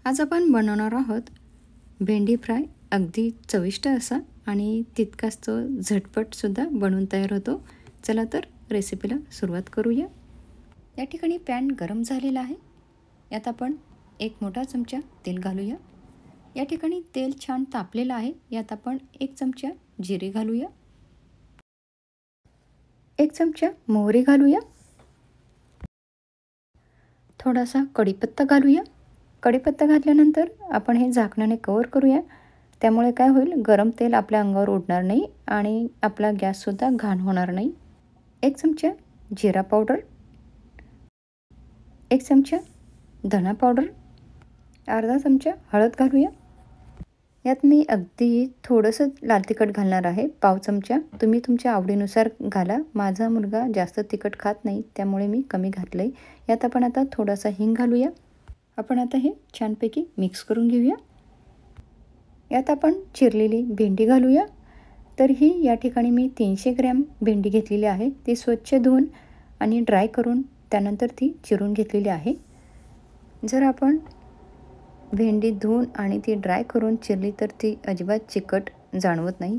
आज आपण बनवणार आहोत भेंडी फ्राय. अगदी चविष्ट असा आणि तितकाच तो झटपटसुद्धा बनवून तयार होतो. चला तर रेसिपीला सुरुवात करूया. या ठिकाणी पॅन गरम झालेला आहे. यात आपण एक मोठा चमचा तेल घालूया. या ठिकाणी तेल छान तापलेलं आहे. यात आपण 1 चमचा जिरे घालूया, 1 चमचा मोहरी घालूया, थोडासा कढीपत्ता घालूया. कढीपत्ता घातल्यानंतर आपण हे झाकणाने कव्हर करूया. त्यामुळे काय होईल, गरम तेल आपल्या अंगावर उडणार नाही आणि आपला गॅससुद्धा घाण होणार नाही. 1 चमचा जिरा पावडर, 1 चमचा धना पावडर, अर्धा चमचा हळद घालूया. यात मी अगदी थोडंसं लाल तिखट घालणार आहे, पाव चमचा. तुम्ही तुमच्या आवडीनुसार घाला. माझा मुलगा जास्त तिखट खात नाही, त्यामुळे मी कमी घातलं आहे. यात आपण आता थोडासा हिंग घालूया. आपण आता हे छानपैकी मिक्स करून घेऊया. यात आपण चिरलेली भेंडी घालूया. तर ही या ठिकाणी मी 300 ग्रॅम भेंडी घेतलेली आहे. ती स्वच्छ धुवून आणि ड्राय करून त्यानंतर ती चिरून घेतलेली आहे. जर आपण भेंडी धुवून आणि ती ड्राय करून चिरली तर ती अजिबात चिकट जाणवत नाही.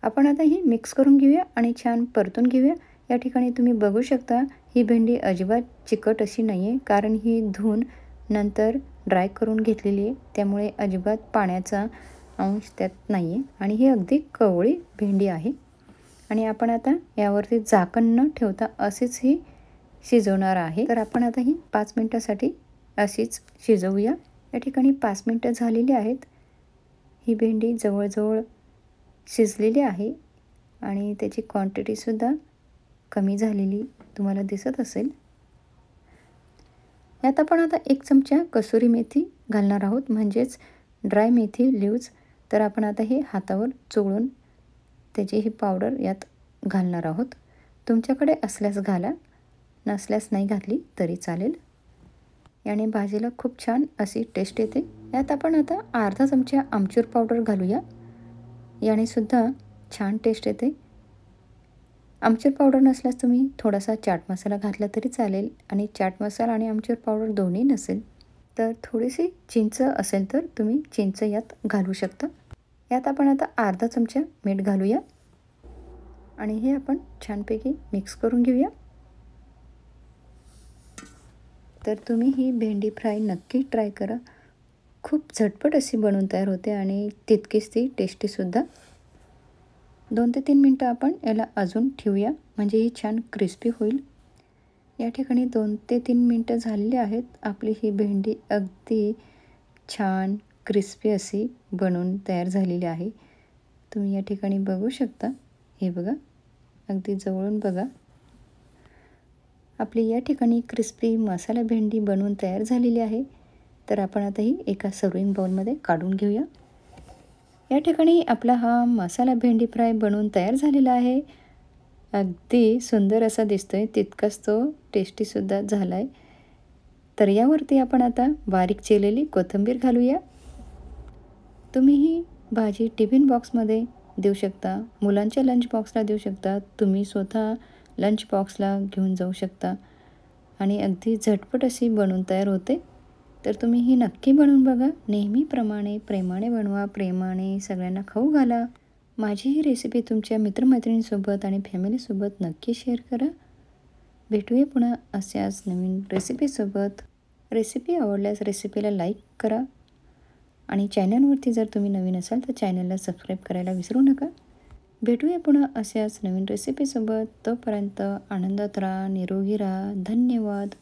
आपण आता ही मिक्स करून घेऊया आणि छान परतून घेऊया. या ठिकाणी तुम्ही बघू शकता ही भेंडी अजिबात चिकट अशी नाही आहे, कारण ही धुवून नंतर ड्राय करून घेतलेली आहे. त्यामुळे अजिबात पाण्याचा अंश त्यात नाही आहे आणि ही अगदी कवळी भेंडी आहे. आणि आपण आता यावरती झाकण न ठेवता अशीच ही शिजवणार आहे. तर आपण आता ही 5 मिनिटासाठी अशीच शिजवूया. या ठिकाणी 5 मिनिटं झालेली आहेत. ही भेंडी जवळजवळ शिजलेली आहे आणि त्याची क्वांटिटीसुद्धा कमी झालेली तुम्हाला दिसत असेल. यात आपण आता 1 चमचा कसुरी मेथी घालणार आहोत, म्हणजेच ड्राय मेथी लीव्ज. तर आपण आता हे हातावर चोळून त्याची ही पावडर यात घालणार आहोत. तुमच्याकडे असल्यास घाला, नसल्यास नाही घातली तरी चालेल. याने भाजीला खूप छान अशी टेस्ट येते. यात आपण आता अर्धा चमचा आमचूर पावडर घालूया. याने सुद्धा छान टेस्ट येते. आमचूर पावडर नसल्यास तुम्ही थोडासा चाट मसाला घातला तरी चालेल. आणि चाट मसाला आणि आमचूर पावडर दोन्ही नसेल तर थोडीशी चिंच असेल तर तुम्ही चिंच यात घालू शकता. यात आपण आता अर्धा चमचा मीठ घालूया आणि हे आपण छानपैकी मिक्स करून घेऊया. तर तुम्ही ही भेंडी फ्राय नक्की ट्राय करा. खूप झटपट अशी बनवून तयार होते आणि तितकीच ती टेस्टीसुद्धा. 2 ते 3 मिनटं आपण याला अजून ठेवूया, म्हणजे ही छान क्रिस्पी होईल. या ठिकाणी 2 ते 3 मिनटं झालेली आहेत. आपली ही भेंडी अगदी छान क्रिस्पी अशी बनवून तयार झालेली आहे. तुम्ही या ठिकाणी बघू शकता. हे बघा, अगदी जवळून बघा. आपली या ठिकाणी क्रिस्पी मसाला भेंडी बनवून तयार झालेली आहे. तर आपण आता ही एका सर्विंग बाउलमध्ये काढून घेऊया. या ठिकाणी आपला हा मसाला भेंडी फ्राय बनवून तयार झालेला आहे. अगदी सुंदर असा दिसतोय, तितकाच तो टेस्टीसुद्धा झाला आहे. तर यावरती आपण आता बारीक चिरलेली कोथिंबीर घालूया. तुम्ही ही भाजी टिफिन बॉक्समध्ये देऊ शकता, मुलांच्या लंच बॉक्सला देऊ शकता, तुम्ही स्वतः लंच बॉक्सला घेऊन जाऊ शकता आणि अगदी झटपट अशी बनवून तयार होते. तर तुम्ही ही नक्की बनवून बघा. नेहमीप्रमाणे प्रेमाने बनवा, प्रेमाने सगळ्यांना खाऊ घाला. माझी ही रेसिपी तुमच्या मित्रमैत्रिणींसोबत आणि फॅमिलीसोबत नक्की शेअर करा. भेटूया पुन्हा अशाच नवीन रेसिपीसोबत. रेसिपी आवडल्यास रेसिपीला लाईक करा आणि चॅनलवरती जर तुम्ही नवीन असाल तर चॅनलला सबस्क्राईब करायला विसरू नका. भेटूया पुन्हा अशाच नवीन रेसिपीसोबत. तोपर्यंत आनंदात राहा, निरोगी राहा. धन्यवाद.